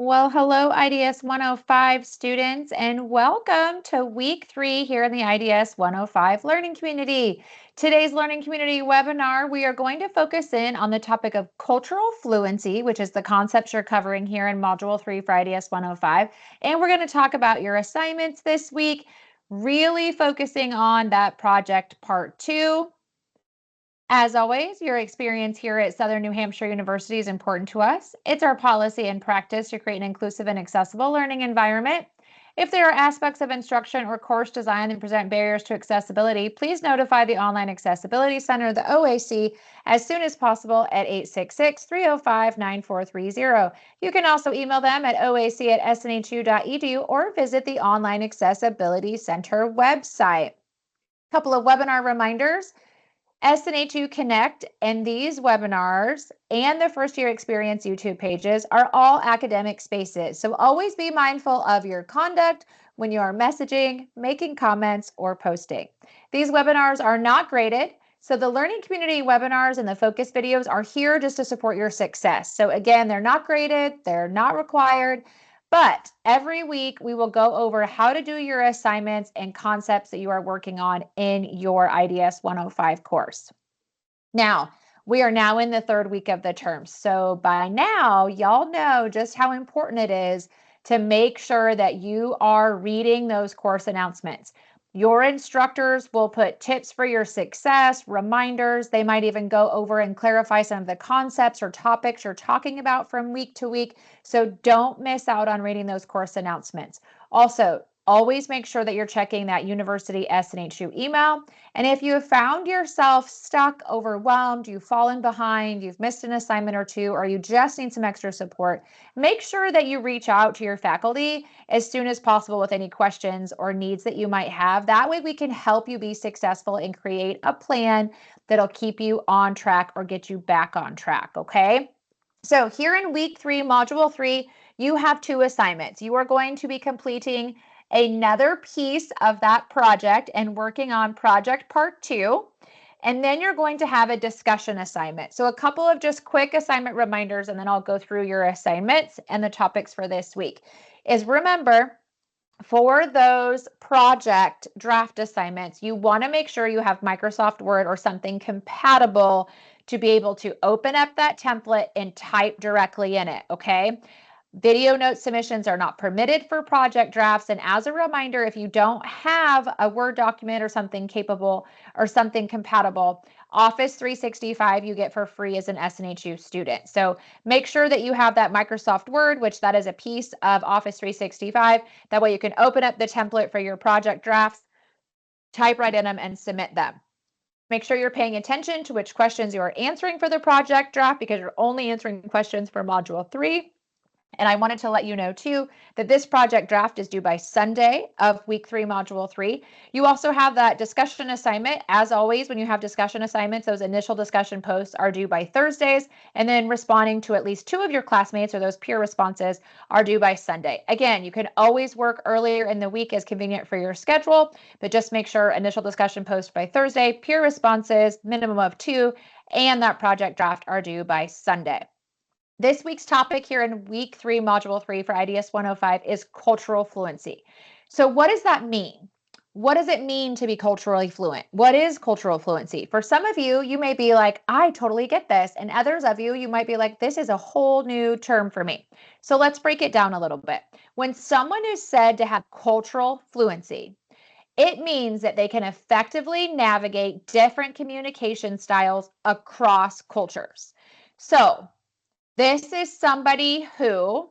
Well, hello, IDS 105 students, and welcome to week 3 here in the IDS 105 Learning Community. Today's Learning Community webinar, we are going to focus in on the topic of cultural fluency, which is the concepts you're covering here in Module 3 for IDS 105. And we're going to talk about your assignments this week, really focusing on that project part 2. As always, your experience here at Southern New Hampshire University is important to us. It's our policy and practice to create an inclusive and accessible learning environment. If there are aspects of instruction or course design that present barriers to accessibility, please notify the Online Accessibility Center, the OAC, as soon as possible at 866-305-9430. You can also email them at oac@snhu.edu or visit the Online Accessibility Center website. A couple of webinar reminders. SNHU Connect and these webinars and the First Year Experience YouTube pages are all academic spaces. So always be mindful of your conduct when you are messaging, making comments, or posting. These webinars are not graded. So the Learning Community webinars and the focus videos are here just to support your success. So again, they're not graded, they're not required. But every week we will go over how to do your assignments and concepts that you are working on in your IDS 105 course. Now, we are now in the third week of the term. So by now, y'all know just how important it is to make sure that you are reading those course announcements. Your instructors will put tips for your success, reminders. They might even go over and clarify some of the concepts or topics you're talking about from week to week. So don't miss out on reading those course announcements. Also, always make sure that you're checking that University SNHU email. And if you have found yourself stuck, overwhelmed, you've fallen behind, you've missed an assignment or two, or you just need some extra support, make sure that you reach out to your faculty as soon as possible with any questions or needs that you might have. That way we can help you be successful and create a plan that'll keep you on track or get you back on track, okay? So here in week 3, module 3, you have 2 assignments. You are going to be completing another piece of that project and working on project part 2. And then you're going to have a discussion assignment. So a couple of just quick assignment reminders, and then I'll go through your assignments and the topics for this week. Is remember, for those project draft assignments, you want to make sure you have Microsoft Word or something compatible to be able to open up that template and type directly in it, okay? Video note submissions are not permitted for project drafts. And as a reminder, if you don't have a Word document or something capable or something compatible, Office 365 you get for free as an SNHU student. So make sure that you have that Microsoft Word, which that is a piece of Office 365. That way you can open up the template for your project drafts, type right in them, and submit them. Make sure you're paying attention to which questions you are answering for the project draft because you're only answering questions for Module 3. And I wanted to let you know too that this project draft is due by Sunday of week 3, module 3. You also have that discussion assignment. As always, when you have discussion assignments, those initial discussion posts are due by Thursdays, and then responding to at least 2 of your classmates or those peer responses are due by Sunday. Again, you can always work earlier in the week as convenient for your schedule, but just make sure initial discussion post by Thursday, peer responses, minimum of 2, and that project draft are due by Sunday. This week's topic here in week 3, module 3 for IDS 105 is cultural fluency. So what does that mean? What does it mean to be culturally fluent? What is cultural fluency? For some of you, you may be like, I totally get this. And others of you, you might be like, this is a whole new term for me. So let's break it down a little bit. When someone is said to have cultural fluency, it means that they can effectively navigate different communication styles across cultures. So this is somebody who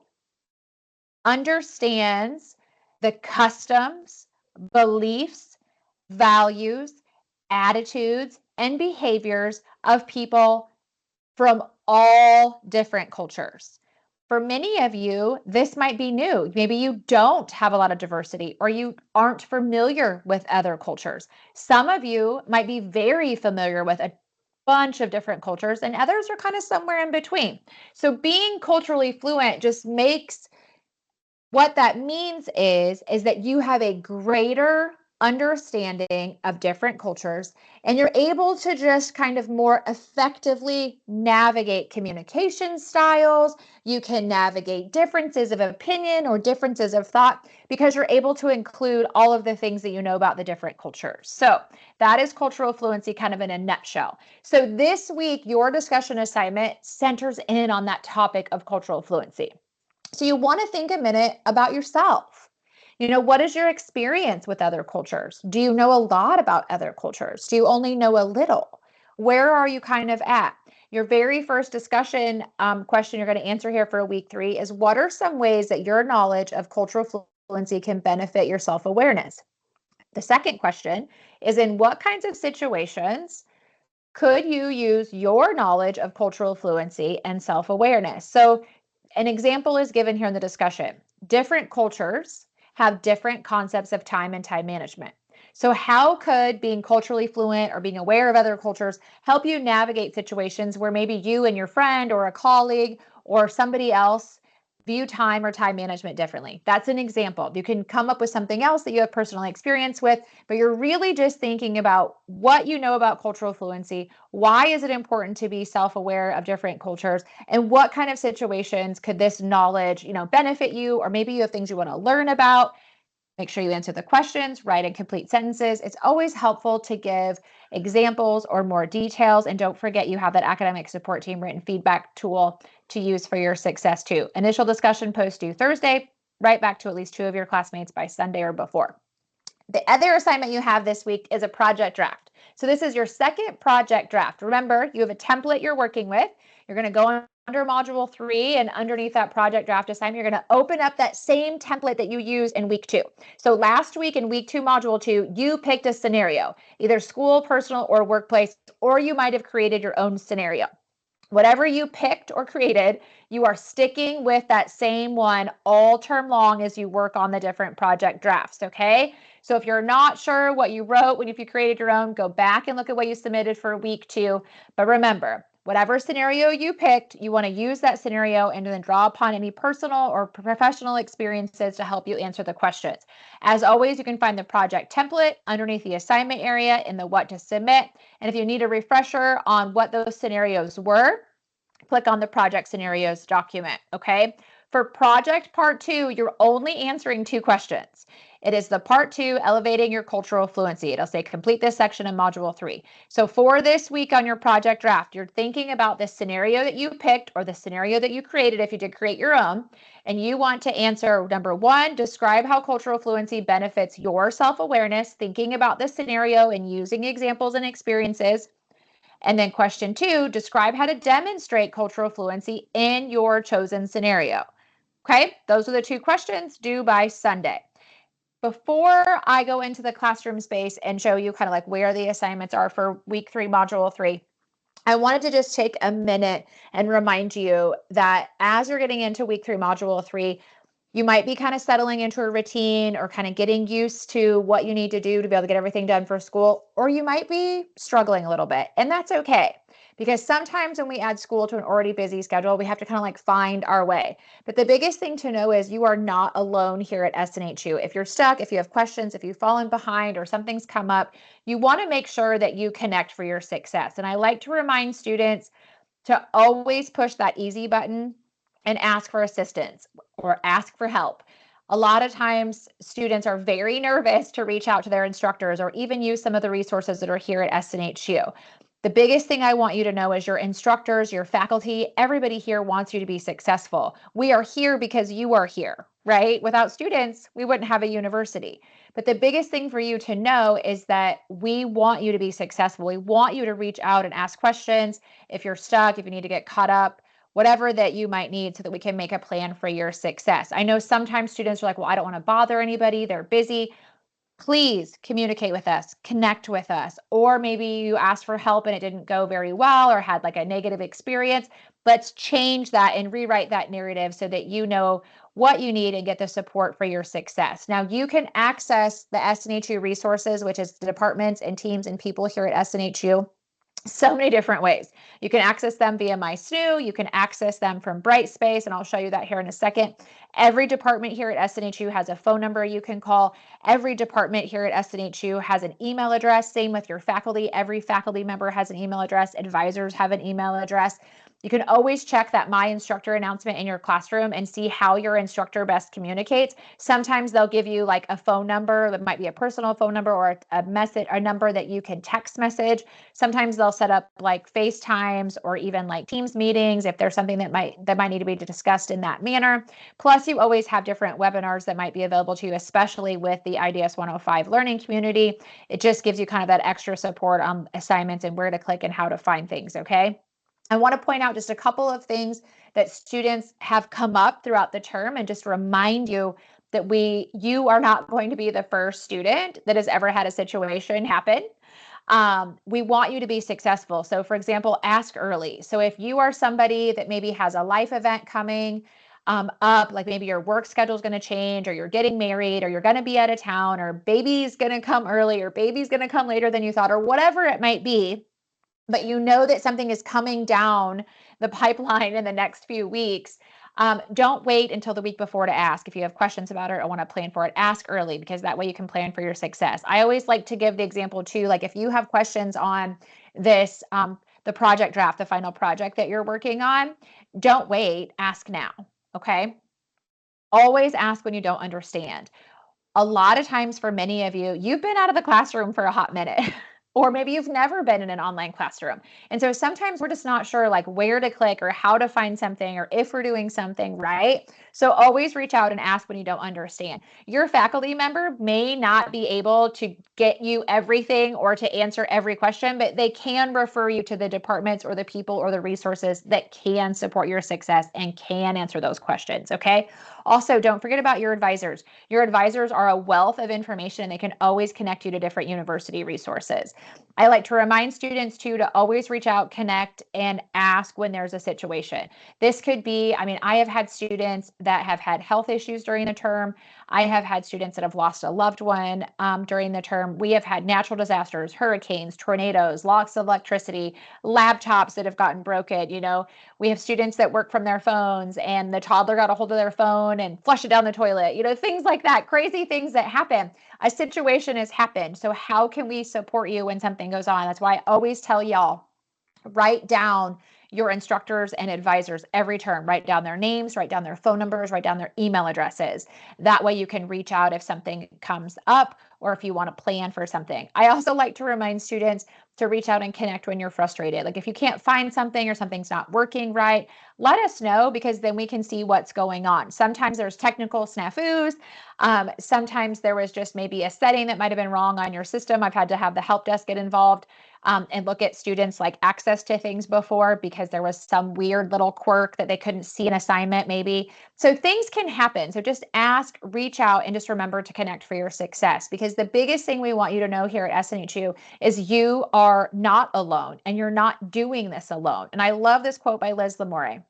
understands the customs, beliefs, values, attitudes, and behaviors of people from all different cultures. For many of you, this might be new. Maybe you don't have a lot of diversity or you aren't familiar with other cultures. Some of you might be very familiar with a bunch of different cultures, and others are kind of somewhere in between. So being culturally fluent just makes what that means is that you have a greater understanding of different cultures, and you're able to just kind of more effectively navigate communication styles. You can navigate differences of opinion or differences of thought because you're able to include all of the things that you know about the different cultures. So that is cultural fluency kind of in a nutshell. So this week, your discussion assignment centers in on that topic of cultural fluency. So you want to think a minute about yourself. What is your experience with other cultures? Do you know a lot about other cultures? Do you only know a little? Where are you kind of at? Your very first discussion question you're going to answer here for week 3 is, what are some ways that your knowledge of cultural fluency can benefit your self-awareness? The second question is, in what kinds of situations could you use your knowledge of cultural fluency and self-awareness? So an example is given here in the discussion. Different cultures have different concepts of time and time management. So how could being culturally fluent or being aware of other cultures help you navigate situations where maybe you and your friend or a colleague or somebody else view time or time management differently? That's an example. You can come up with something else that you have personal experience with, but you're really just thinking about what you know about cultural fluency. Why is it important to be self-aware of different cultures? And what kind of situations could this knowledge, benefit you? Or maybe you have things you want to learn about. Make sure you answer the questions, write in complete sentences. It's always helpful to give examples or more details. And don't forget, you have that academic support team written feedback tool to use for your success too. Initial discussion post due Thursday, write back to at least 2 of your classmates by Sunday or before. The other assignment you have this week is a project draft. So this is your second project draft. Remember, you have a template you're working with. You're going to go under module 3, and underneath that project draft assignment, you're going to open up that same template that you use in week 2. So last week in week 2, module 2, you picked a scenario, either school, personal, or workplace, or you might have created your own scenario. Whatever you picked or created, you are sticking with that same one all term long as you work on the different project drafts, okay? So if you're not sure what you wrote if you created your own, go back and look at what you submitted for week 2. But remember, whatever scenario you picked, you want to use that scenario and then draw upon any personal or professional experiences to help you answer the questions. As always, you can find the project template underneath the assignment area in the what to submit. And if you need a refresher on what those scenarios were, click on the project scenarios document, okay? For project part 2, you're only answering 2 questions. It is the part 2, elevating your cultural fluency. It'll say complete this section in module 3. So for this week on your project draft, you're thinking about the scenario that you picked or the scenario that you created if you did create your own, and you want to answer number 1, describe how cultural fluency benefits your self-awareness, thinking about the scenario and using examples and experiences. And then question 2, describe how to demonstrate cultural fluency in your chosen scenario. Okay, those are the 2 questions due by Sunday. Before I go into the classroom space and show you kind of like where the assignments are for week 3, module 3, I wanted to just take a minute and remind you that as you're getting into week 3, module 3, you might be kind of settling into a routine or kind of getting used to what you need to do to be able to get everything done for school, or you might be struggling a little bit. And that's okay, because sometimes when we add school to an already busy schedule, we have to kind of like find our way. But the biggest thing to know is you are not alone here at SNHU. If you're stuck, if you have questions, if you've fallen behind or something's come up, you want to make sure that you connect for your success. And I like to remind students to always push that easy button and ask for assistance or ask for help. A lot of times students are very nervous to reach out to their instructors or even use some of the resources that are here at SNHU. The biggest thing I want you to know is your instructors, your faculty, everybody here wants you to be successful. We are here because you are here, right? Without students, we wouldn't have a university. But the biggest thing for you to know is that we want you to be successful. We want you to reach out and ask questions if you're stuck, if you need to get caught up, whatever that you might need so that we can make a plan for your success. I know sometimes students are like, well, I don't want to bother anybody. They're busy. Please communicate with us, connect with us, or maybe you asked for help and it didn't go very well or had like a negative experience. Let's change that and rewrite that narrative so that you know what you need and get the support for your success. Now, you can access the SNHU Resources, which is the departments and teams and people here at SNHU. So many different ways. You can access them via My SNHU. You can access them from Brightspace, and I'll show you that here in a second. Every department here at SNHU has a phone number you can call. Every department here at SNHU has an email address. Same with your faculty. Every faculty member has an email address. Advisors have an email address. You can always check that My Instructor announcement in your classroom and see how your instructor best communicates. Sometimes they'll give you like a phone number that might be a personal phone number or a message, a number that you can text message. Sometimes they'll set up like FaceTimes or even like Teams meetings if there's something that might need to be discussed in that manner. Plus, you always have different webinars that might be available to you, especially with the IDS 105 learning community. It just gives you kind of that extra support on assignments and where to click and how to find things, okay? I want to point out just a couple of things that students have come up throughout the term and just remind you that you are not going to be the first student that has ever had a situation happen. We want you to be successful. So for example, ask early. So if you are somebody that maybe has a life event coming up, like maybe your work schedule is going to change, or you're getting married, or you're going to be out of town, or baby's going to come early, or baby's going to come later than you thought, or whatever it might be, but you know that something is coming down the pipeline in the next few weeks, don't wait until the week before to ask. If you have questions about it or want to plan for it, ask early, because that way you can plan for your success. I always like to give the example too, like if you have questions on this, the project draft, the final project that you're working on, don't wait, ask now, okay? Always ask when you don't understand. A lot of times for many of you, you've been out of the classroom for a hot minute. Or maybe you've never been in an online classroom. And so sometimes we're just not sure like where to click or how to find something or if we're doing something right. So always reach out and ask when you don't understand. Your faculty member may not be able to get you everything or to answer every question, but they can refer you to the departments or the people or the resources that can support your success and can answer those questions, okay? Also, don't forget about your advisors. Your advisors are a wealth of information and they can always connect you to different university resources. I like to remind students too to always reach out, connect, and ask when there's a situation. This could be, I have had students that have had health issues during the term. I have had students that have lost a loved one during the term. We have had natural disasters, hurricanes, tornadoes, loss of electricity, laptops that have gotten broken. We have students that work from their phones and the toddler got a hold of their phone and flushed it down the toilet, things like that, crazy things that happen. A situation has happened. So how can we support you when something goes on? That's why I always tell y'all, write down your instructors and advisors every term. Write down their names, write down their phone numbers, write down their email addresses. That way you can reach out if something comes up or if you want to plan for something. I also like to remind students to reach out and connect when you're frustrated. Like if you can't find something or something's not working right, let us know, because then we can see what's going on. Sometimes there's technical snafus. Sometimes there was just maybe a setting that might have been wrong on your system. I've had to have the help desk get involved and look at students like access to things before, because there was some weird little quirk that they couldn't see an assignment maybe. So things can happen. So just ask, reach out, and just remember to connect for your success, because the biggest thing we want you to know here at SNHU is you are not alone and you're not doing this alone. And I love this quote by Liz Lamore.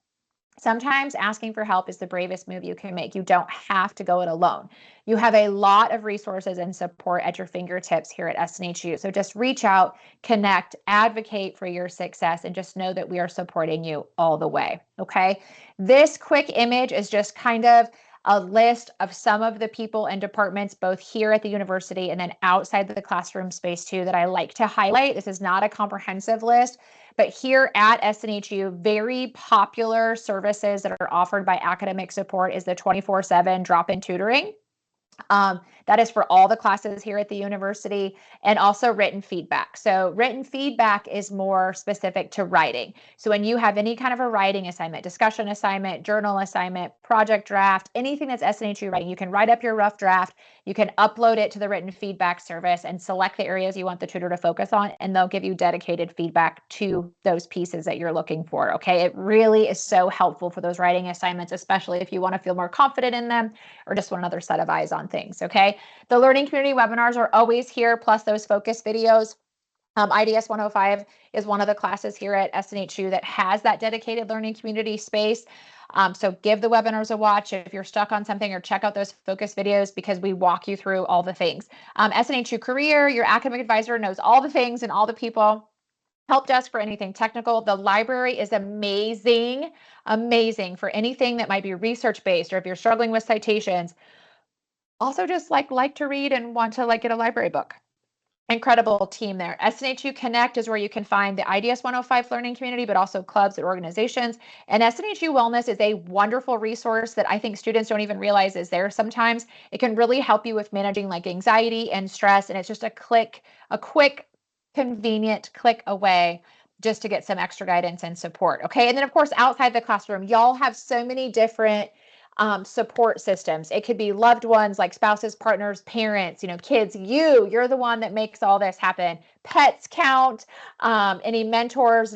Sometimes asking for help is the bravest move you can make. You don't have to go it alone. You have a lot of resources and support at your fingertips here at SNHU. So just reach out, connect, advocate for your success, and just know that we are supporting you all the way, okay? This quick image is just kind of a list of some of the people and departments, both here at the university and then outside the classroom space too, that I like to highlight. This is not a comprehensive list, but here at SNHU, very popular services that are offered by academic support is the 24/7 drop-in tutoring. That is for all the classes here at the university, and also written feedback. So written feedback is more specific to writing. So when you have any kind of a writing assignment, discussion assignment, journal assignment, project draft, anything that's SNHU writing, you can write up your rough draft, you can upload it to the written feedback service and select the areas you want the tutor to focus on, and they'll give you dedicated feedback to those pieces that you're looking for, okay? It really is so helpful for those writing assignments, especially if you want to feel more confident in them or just want another set of eyes on things, okay? The learning community webinars are always here, plus those focus videos. IDS 105 is one of the classes here at SNHU that has that dedicated learning community space. So give the webinars a watch if you're stuck on something, or check out those focus videos, because we walk you through all the things. SNHU Career, your academic advisor knows all the things and all the people. Help desk for anything technical. The library is amazing, amazing for anything that might be research-based, or if you're struggling with citations. Also just like to read and want to get a library book. Incredible team there. SNHU Connect is where you can find the IDS 105 learning community, but also clubs and organizations. And SNHU Wellness is a wonderful resource that I think students don't even realize is there sometimes. It can really help you with managing anxiety and stress. And it's just a quick, convenient click away just to get some extra guidance and support. Okay. And then of course, outside the classroom, y'all have so many different support systems. It could be loved ones like spouses, partners, parents, kids. You're the one that makes all this happen. Pets count, any mentors,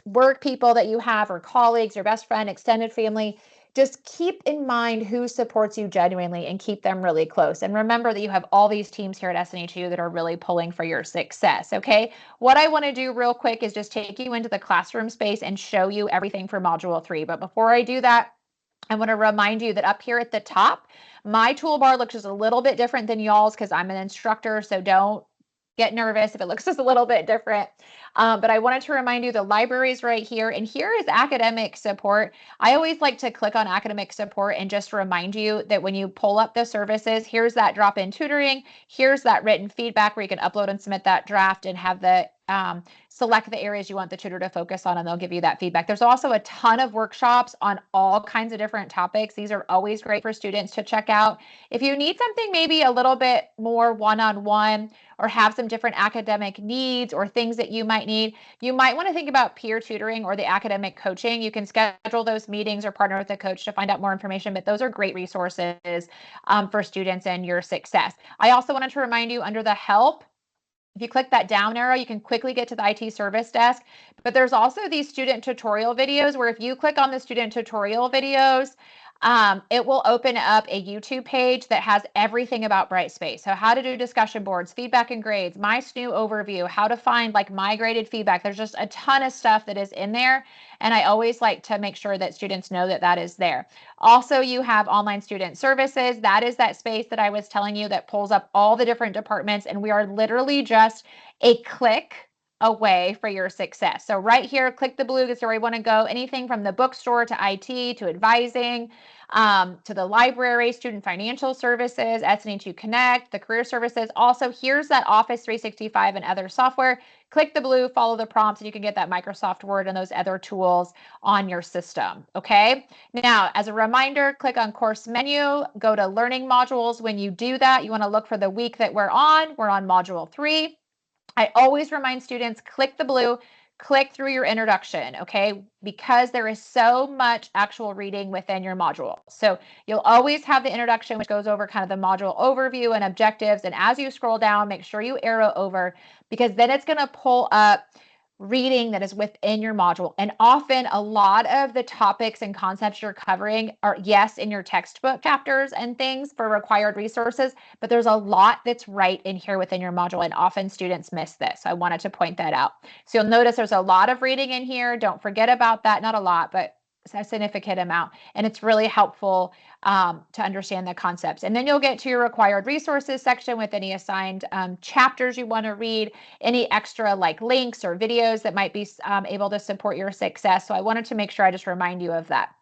work people that you have, or colleagues, or best friend, extended family. Just keep in mind who supports you genuinely and keep them really close. And remember that you have all these teams here at SNHU that are really pulling for your success. Okay. What I want to do real quick is just take you into the classroom space and show you everything for Module 3. But before I do that, I want to remind you that up here at the top, my toolbar looks just a little bit different than y'all's because I'm an instructor, so don't get nervous if it looks just a little bit different. But I wanted to remind you the library is right here, and here is academic support. I always like to click on academic support and just remind you that when you pull up the services, here's that drop-in tutoring, here's that written feedback where you can upload and submit that draft and have the select the areas you want the tutor to focus on, and they'll give you that feedback. There's also a ton of workshops on all kinds of different topics. These are always great for students to check out. If you need something maybe a little bit more one-on-one, or have some different academic needs or things that you might need, you might want to think about peer tutoring or the academic coaching. You can schedule those meetings or partner with a coach to find out more information, but those are great resources for students and your success. I also wanted to remind you under the help, if you click that down arrow, you can quickly get to the IT service desk, but there's also these student tutorial videos where if you click on the student tutorial videos, it will open up a YouTube page that has everything about Brightspace. So how to do discussion boards, feedback and grades, my SNHU overview, how to find my graded feedback. There's just a ton of stuff that is in there. And I always like to make sure that students know that that is there. Also, you have online student services. That is that space that I was telling you that pulls up all the different departments. And we are literally just a click away for your success. So right here, click the blue, that's where you want to go. Anything from the bookstore to IT to advising, to the library, student financial services, SNHU Connect, the career services. Also, here's that Office 365 and other software. Click the blue, follow the prompts, and you can get that Microsoft Word and those other tools on your system. Okay. Now, as a reminder, click on course menu, go to learning modules. When you do that, you want to look for the week that we're on. We're on module 3. I always remind students, click the blue, click through your introduction, okay? Because there is so much actual reading within your module. So you'll always have the introduction, which goes over kind of the module overview and objectives. And as you scroll down, make sure you arrow over, because then it's going to pull up reading that is within your module. And often a lot of the topics and concepts you're covering are, yes, in your textbook chapters and things for required resources, but there's a lot that's right in here within your module. And often students miss this. So I wanted to point that out. So you'll notice there's a lot of reading in here. Don't forget about that. Not a lot, but a significant amount. And it's really helpful to understand the concepts. And then you'll get to your required resources section with any assigned chapters you want to read, any extra links or videos that might be able to support your success. So I wanted to make sure I just remind you of that.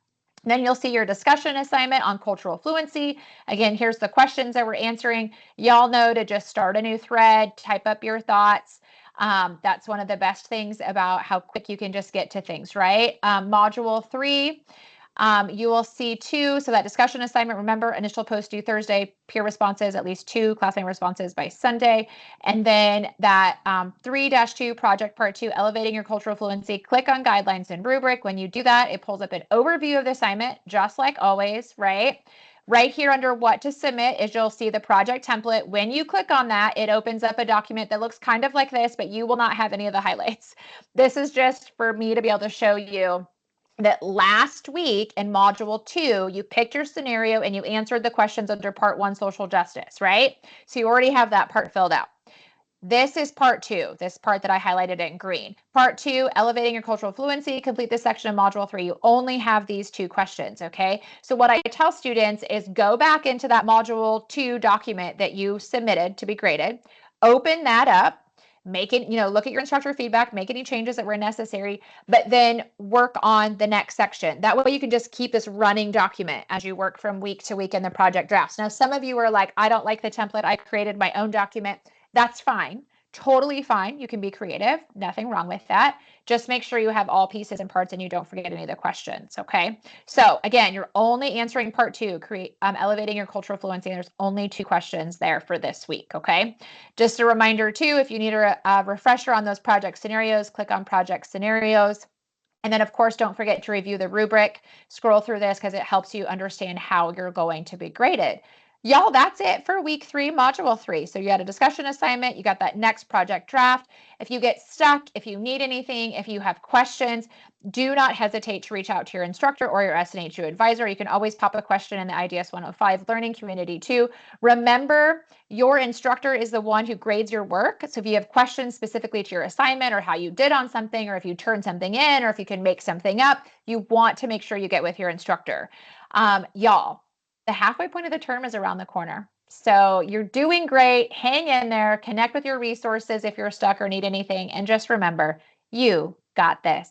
Then you'll see your discussion assignment on cultural fluency. Again, here's the questions that we're answering. Y'all know to just start a new thread, type up your thoughts. That's one of the best things about how quick you can just get to things, right? Module 3, you will see 2. So that discussion assignment, remember, initial post due Thursday, peer responses, at least 2 classmate responses by Sunday. And then that 3-2 project part 2, elevating your cultural fluency. Click on guidelines and rubric. When you do that, it pulls up an overview of the assignment, just like always, right? Right here under what to submit is you'll see the project template. When you click on that, it opens up a document that looks kind of like this, but you will not have any of the highlights. This is just for me to be able to show you that last week in module 2, you picked your scenario and you answered the questions under part 1, social justice, right? So you already have that part filled out. This is part 2, this part that I highlighted in green. Part 2, elevating your cultural fluency, complete this section of module 3. You only have these 2 questions, okay? So what I tell students is go back into that module 2 document that you submitted to be graded, open that up. make it, look at your instructor feedback, make any changes that were necessary, but then work on the next section. That way you can just keep this running document as you work from week to week in the project drafts. Now, some of you are like, I don't like the template. I created my own document. That's fine. Totally fine. You can be creative. Nothing wrong with that. Just make sure you have all pieces and parts and you don't forget any of the questions. Okay. So again, you're only answering part 2, elevating your cultural fluency. And there's only 2 questions there for this week. Okay. Just a reminder too, if you need a refresher on those project scenarios, click on project scenarios. And then, of course, don't forget to review the rubric. Scroll through this because it helps you understand how you're going to be graded. Y'all, that's it for week 3, module 3. So you had a discussion assignment, you got that next project draft. If you get stuck, if you need anything, if you have questions, do not hesitate to reach out to your instructor or your SNHU advisor. You can always pop a question in the IDS 105 Learning Community too. Remember, your instructor is the one who grades your work. So if you have questions specifically to your assignment or how you did on something, or if you turned something in, or if you can make something up, you want to make sure you get with your instructor. Y'all, the halfway point of the term is around the corner. So you're doing great. Hang in there. Connect with your resources if you're stuck or need anything. And just remember, you got this.